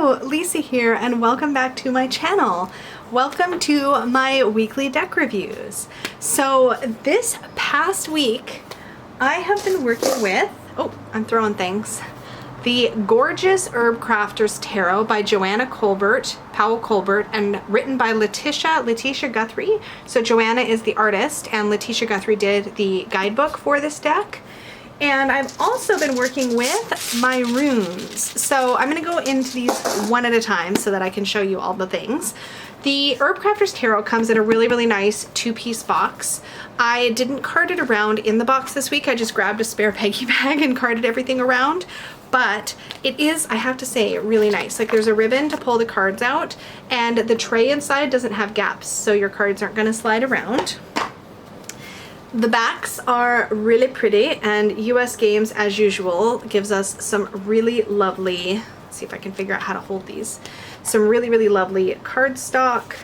Hello, Lisa here, and welcome back to my channel. Welcome to my weekly deck reviews. So this past week, I have been working with, I'm throwing things, the gorgeous Herbcrafters Tarot by Joanna Colbert, Powell Colbert, and written by Latisha Guthrie. So Joanna is the artist, and Latisha Guthrie did the guidebook for this deck. And I've also been working with my runes. So I'm gonna go into these one at a time so that I can show you all the things. The Herbcrafters Tarot comes in a really nice two-piece box. I didn't card it around in the box this week. I just grabbed a spare Peggy bag and carded everything around. But it is, I have to say, really nice. Like, there's a ribbon to pull the cards out, and the tray inside doesn't have gaps, so your cards aren't gonna slide around. The backs are really pretty, and US Games, as usual, gives us some really lovely, let's see if I can figure out how to hold these, some really lovely cardstock.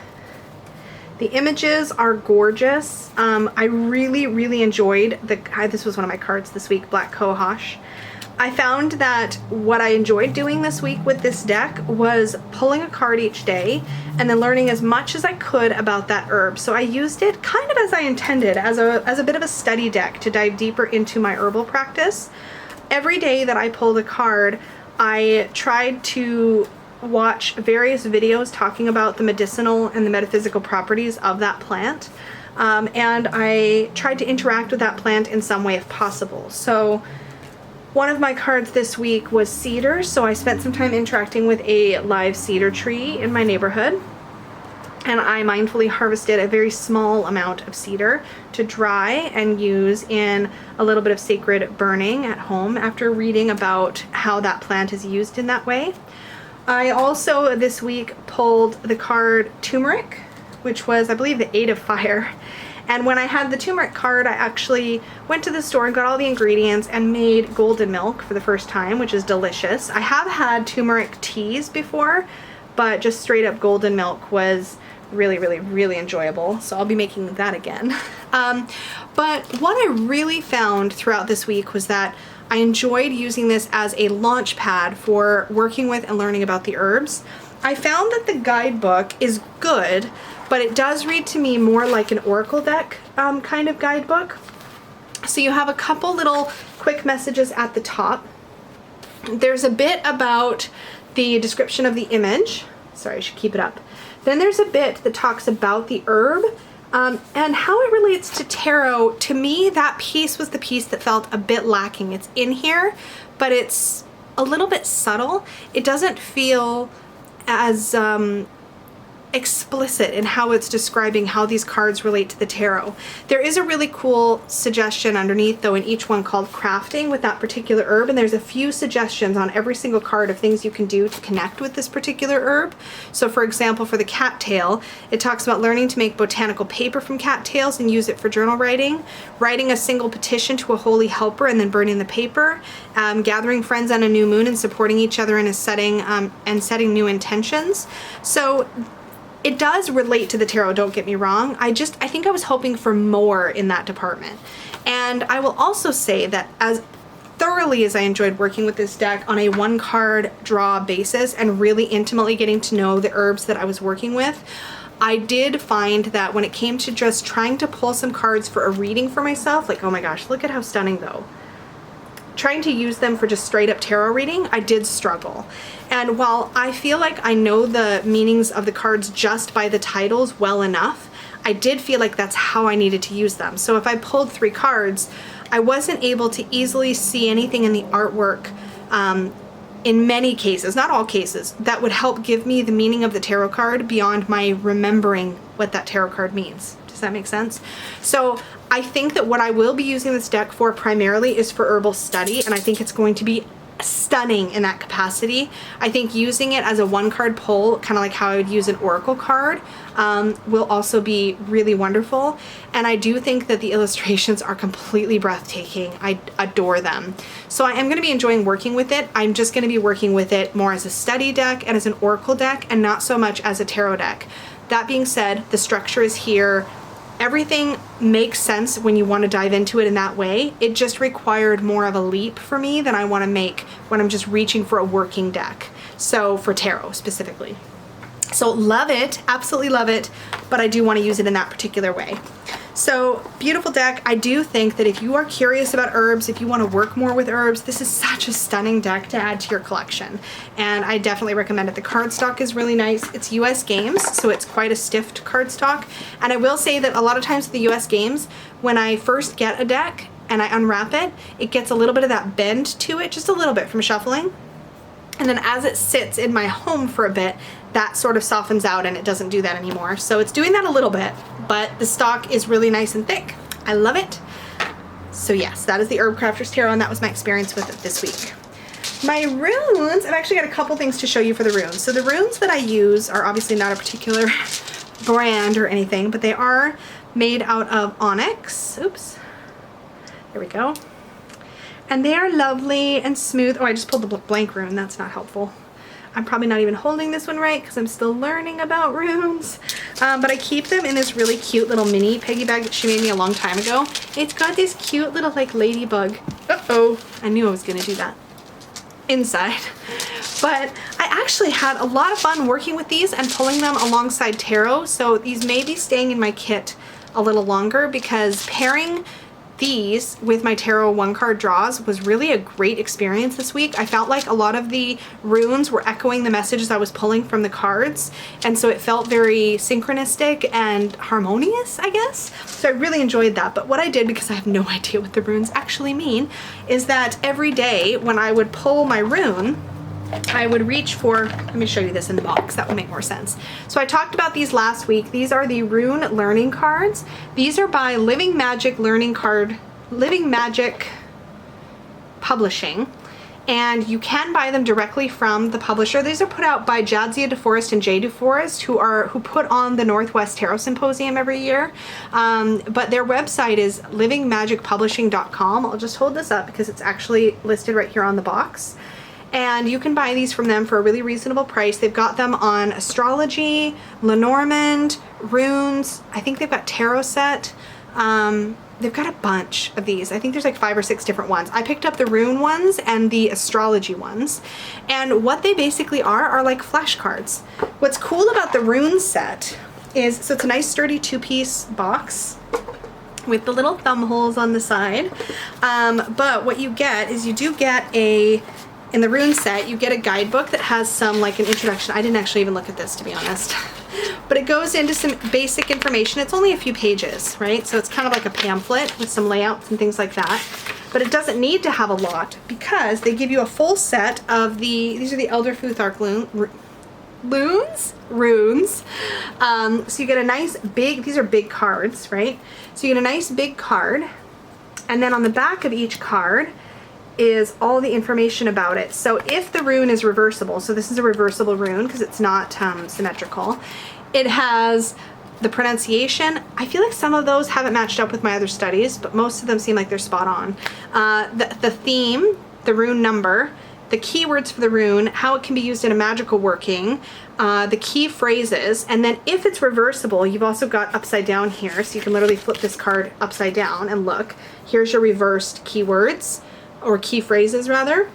The images are gorgeous. I really enjoyed this was one of my cards this week, Black Cohosh. I found that what I enjoyed doing this week with this deck was pulling a card each day and then learning as much as I could about that herb. So I used it kind of as I intended, as a bit of a study deck to dive deeper into my herbal practice. Every day that I pulled a card, I tried to watch various videos talking about the medicinal and the metaphysical properties of that plant. And I tried to interact with that plant in some way if possible. So one of my cards this week was cedar, so I spent some time interacting with a live cedar tree in my neighborhood, and I mindfully harvested a very small amount of cedar to dry and use in a little bit of sacred burning at home after reading about how that plant is used in that way. I also this week pulled the card Turmeric, which was, I believe, the 8 of Fire. And when I had the turmeric card, I actually went to the store and got all the ingredients and made golden milk for the first time, which is delicious. I have had turmeric teas before, but just straight up golden milk was really enjoyable. So I'll be making that again. But what I really found throughout this week was that I enjoyed using this as a launch pad for working with and learning about the herbs. I found that the guidebook is good, but it does read to me more like an oracle deck kind of guidebook. So you have a couple little quick messages at the top. There's a bit about the description of the image. Sorry, I should keep it up. Then there's a bit that talks about the herb and how it relates to tarot. To me, that piece was the piece that felt a bit lacking. It's in here, but it's a little bit subtle. It doesn't feel as explicit in how it's describing how these cards relate to the tarot. There is a really cool suggestion underneath though in each one called crafting with that particular herb, and there's a few suggestions on every single card of things you can do to connect with this particular herb. So for example, for the cattail, it talks about learning to make botanical paper from cattails and use it for journal writing, writing a single petition to a holy helper and then burning the paper, gathering friends on a new moon and supporting each other in a setting and setting new intentions. So it does relate to the tarot, don't get me wrong. I think I was hoping for more in that department. And I will also say that as thoroughly as I enjoyed working with this deck on a one card draw basis and really intimately getting to know the herbs that I was working with, I did find that when it came to just trying to pull some cards for a reading for myself, like, oh my gosh, look at how stunning though. Trying to use them for just straight up tarot reading, I did struggle. And while I feel like I know the meanings of the cards just by the titles well enough, I did feel like that's how I needed to use them. So if I pulled 3 cards, I wasn't able to easily see anything in the artwork in many cases, not all cases, that would help give me the meaning of the tarot card beyond my remembering what that tarot card means. Does that make sense? So I think that what I will be using this deck for primarily is for herbal study, and I think it's going to be stunning in that capacity. I think using it as a one card pull, kind of like how I would use an oracle card, will also be really wonderful. And I do think that the illustrations are completely breathtaking. I adore them. So I am going to be enjoying working with it. I'm just going to be working with it more as a study deck and as an oracle deck and not so much as a tarot deck. That being said, the structure is here. Everything makes sense when you want to dive into it in that way. It just required more of a leap for me than I want to make when I'm just reaching for a working deck. So for tarot specifically. So love it, absolutely love it, but I do want to use it in that particular way. So beautiful deck. I do think that if you are curious about herbs, if you want to work more with herbs, this is such a stunning deck to add to your collection. And I definitely recommend it. The cardstock is really nice. It's US Games, so it's quite a stiff cardstock. And I will say that a lot of times with the US Games, when I first get a deck and I unwrap it, it gets a little bit of that bend to it, just a little bit from shuffling. And then as it sits in my home for a bit, that sort of softens out and it doesn't do that anymore. So it's doing that a little bit, but the stock is really nice and thick. I love it. So yes, that is the Herbcrafter's Tarot, and that was my experience with it this week. My runes, I've actually got a couple things to show you for the runes. So the runes that I use are obviously not a particular brand or anything, but they are made out of onyx. Oops. There we go. And they are lovely and smooth. Oh, I just pulled the blank rune. That's not helpful. I'm probably not even holding this one right because I'm still learning about runes. But I keep them in this really cute little mini Peggy bag that she made me a long time ago. It's got this cute little like ladybug. Uh-oh, I knew I was gonna do that. Inside. But I actually had a lot of fun working with these and pulling them alongside tarot. So these may be staying in my kit a little longer because pairing these with my tarot 1-card draws was really a great experience this week. I felt like a lot of the runes were echoing the messages I was pulling from the cards, and so it felt very synchronistic and harmonious, I guess. So I really enjoyed that. But what I did, because I have no idea what the runes actually mean, is that every day when I would pull my rune, I would reach for, let me show you this in the box, that would make more sense. So I talked about these last week. These are the Rune learning cards. These are by Living Magick Publishing, and you can buy them directly from the publisher. These are put out by Jadzia DeForest and Jay DeForest, who put on the Northwest Tarot Symposium every year. But their website is livingmagickpublishing.com. I'll just hold this up because it's actually listed right here on the box. And you can buy these from them for a really reasonable price. They've got them on astrology, Lenormand, runes. I think they've got tarot set. They've got a bunch of these. I think there's like 5 or 6 different ones. I picked up the rune ones and the astrology ones. And what they basically are like flashcards. What's cool about the rune set is, so it's a nice sturdy 2-piece box with the little thumb holes on the side. But what you get is you do get in the rune set, you get a guidebook that has some like an introduction. I didn't actually even look at this, to be honest. But it goes into some basic information. It's only a few pages, right? So it's kind of like a pamphlet with some layouts and things like that. But it doesn't need to have a lot because they give you a full set of these are the Elder Futhark runes. So you get a nice big, these are big cards, right? So you get a nice big card. And then on the back of each card is all the information about it. So if the rune is reversible, so this is a reversible rune because it's not symmetrical, it has the pronunciation. I feel like some of those haven't matched up with my other studies, but most of them seem like they're spot on. The theme, the rune number, the keywords for the rune, how it can be used in a magical working, the key phrases, and then if it's reversible, you've also got upside down here, so you can literally flip this card upside down and look. Here's your reversed keywords, or key phrases rather.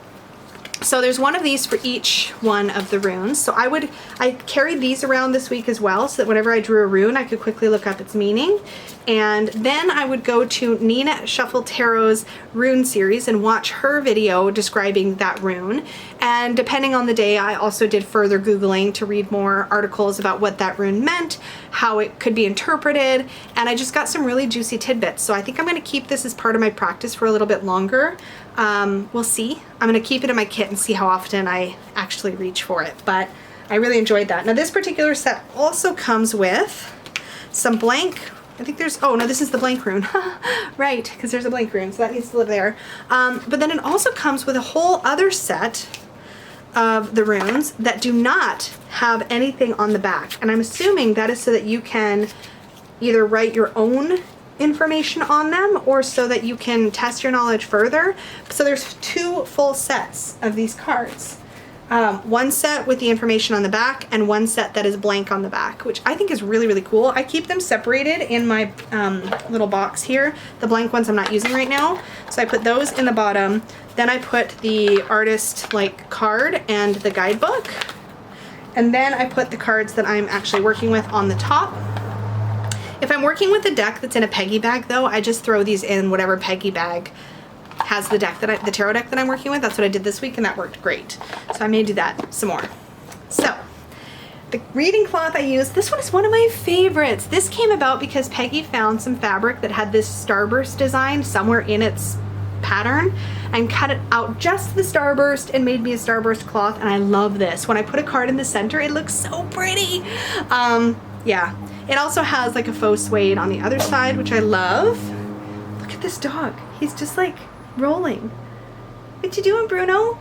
So there's one of these for each one of the runes. So I carried these around this week as well, so that whenever I drew a rune, I could quickly look up its meaning. And then I would go to Nina Shuffle Tarot's rune series and watch her video describing that rune. And depending on the day, I also did further Googling to read more articles about what that rune meant, how it could be interpreted, and I just got some really juicy tidbits. So I think I'm going to keep this as part of my practice for a little bit longer. We'll see. I'm going to keep it in my kit and see how often I actually reach for it, but I really enjoyed that. Now this particular set also comes with some blank, I think there's, oh no, this is the blank rune. Right, because there's a blank rune, so that needs to live there. But then it also comes with a whole other set of the runes that do not have anything on the back. And I'm assuming that is so that you can either write your own information on them or so that you can test your knowledge further. So there's 2 full sets of these cards. one set with the information on the back and one set that is blank on the back, which I think is really, really cool. I keep them separated in my little box here. The blank ones I'm not using right now. So I put those in the bottom. Then I put the artist like card and the guidebook. And then I put the cards that I'm actually working with on the top. If I'm working with a deck that's in a Peggy bag though, I just throw these in whatever Peggy bag has the deck that the tarot deck that I'm working with. That's what I did this week and that worked great. So I may do that some more. So the reading cloth I used, this one is one of my favorites. This came about because Peggy found some fabric that had this Starburst design somewhere in its pattern and cut it out just the Starburst and made me a Starburst cloth, and I love this. When I put a card in the center, it looks so pretty. Yeah, it also has like a faux suede on the other side, which I love. Look at this dog. He's just like rolling. What you doing, Bruno?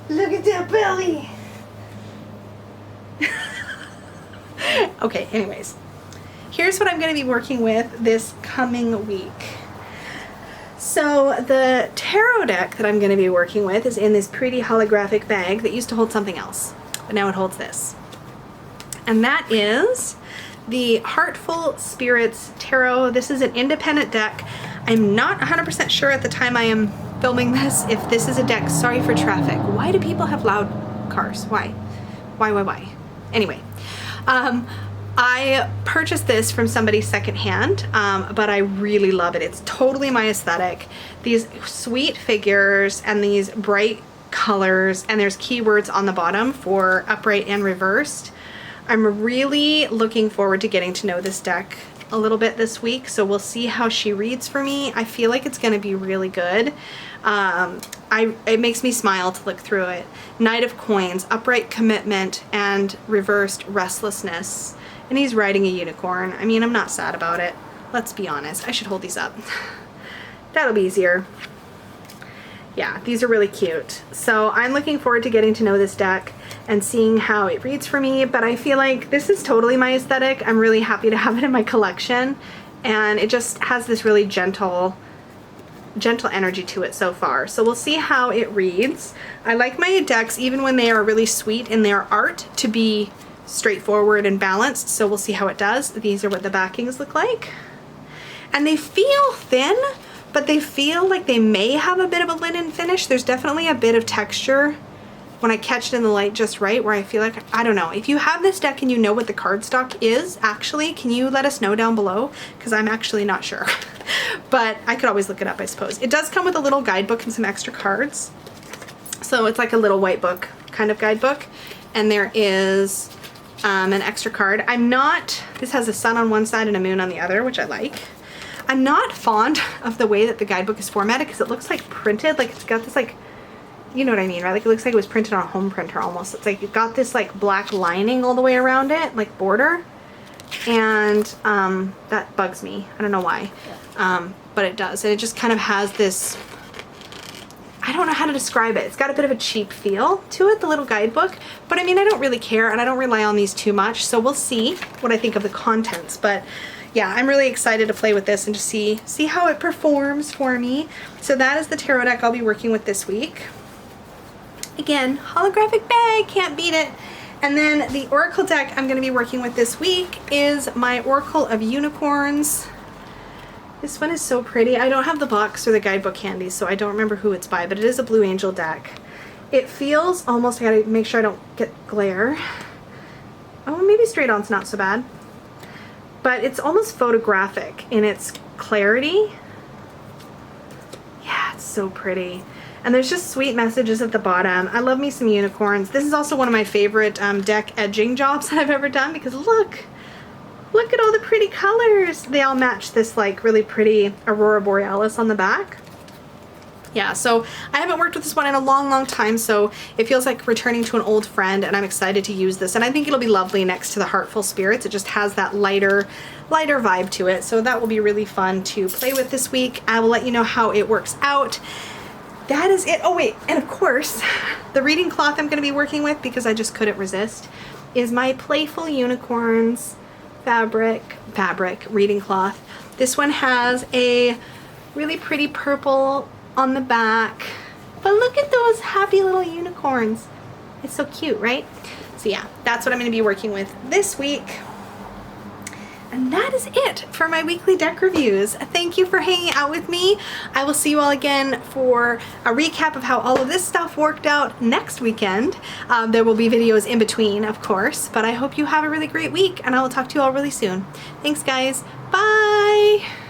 Look at that belly. Okay, anyways, here's what I'm going to be working with this coming week. So the tarot deck that I'm going to be working with is in this pretty holographic bag that used to hold something else, but now it holds this. And that is the Heartful Spirits Tarot. This is an independent deck. I'm not 100% sure at the time I am filming this if this is a deck. Sorry for traffic. Why do people have loud cars? Why? Why? Anyway, I purchased this from somebody secondhand, but I really love it. It's totally my aesthetic. These sweet figures and these bright colors, and there's keywords on the bottom for upright and reversed. I'm really looking forward to getting to know this deck a little bit this week, so we'll see how she reads for me. I feel like it's going to be really good. It makes me smile to look through it. Knight of Coins, upright commitment, and reversed restlessness. And he's riding a unicorn. I mean, I'm not sad about it. Let's be honest. I should hold these up. That'll be easier. Yeah, these are really cute. So I'm looking forward to getting to know this deck and seeing how it reads for me, but I feel like this is totally my aesthetic. I'm really happy to have it in my collection, and it just has this really gentle energy to it so far. So we'll see how it reads. I like my decks, even when they are really sweet in their art, to be straightforward and balanced, so we'll see how it does. These are what the backings look like. And they feel thin, but they feel like they may have a bit of a linen finish. There's definitely a bit of texture when I catch it in the light just right, where I feel like, I don't know. If you have this deck and you know what the cardstock is, actually, can you let us know down below? Because I'm actually not sure. But I could always look it up, I suppose. It does come with a little guidebook and some extra cards. So it's like a little white book kind of guidebook. And there is an extra card. This has a sun on one side and a moon on the other, which I like. I'm not fond of the way that the guidebook is formatted because it looks like printed. Like it's got this like, you know what I mean, right? Like it looks like it was printed on a home printer almost. It's like it got this like black lining all the way around it, like border. And that bugs me. I don't know why. But it does. And it just kind of has this, I don't know how to describe it. It's got a bit of a cheap feel to it, the little guidebook. But I mean, I don't really care and I don't rely on these too much. So we'll see what I think of the contents. But yeah, I'm really excited to play with this and to see how it performs for me. So that is the tarot deck I'll be working with this week. Again, holographic bag, can't beat it. And then the Oracle deck I'm going to be working with this week is my Oracle of Unicorns. This one is so pretty. I don't have the box or the guidebook handy, so I don't remember who it's by, but it is a Blue Angel deck. It feels almost, I gotta make sure I don't get glare. Oh, maybe straight on's not so bad. But it's almost photographic in its clarity. Yeah, it's so pretty. And there's just sweet messages at the bottom. I love me some unicorns. This is also one of my favorite deck edging jobs that I've ever done because look at all the pretty colors. They all match this like really pretty Aurora Borealis on the back. Yeah, so I haven't worked with this one in a long time, so it feels like returning to an old friend, and I'm excited to use this. And I think it'll be lovely next to the Heartful Spirits. It just has that lighter vibe to it, so that will be really fun to play with this week. I will let you know how it works out. That is it. Oh wait, and of course, the reading cloth I'm going to be working with, because I just couldn't resist, is my Playful Unicorns fabric reading cloth. This one has a really pretty purple on the back But look at those happy little unicorns. It's so cute, right? So yeah, that's what I'm going to be working with this week. And that is it for my weekly deck reviews. Thank you for hanging out with me. I will see you all again for a recap of how all of this stuff worked out next weekend. There will be videos in between, of course, but I hope you have a really great week, and I will talk to you all really soon. Thanks, guys. Bye.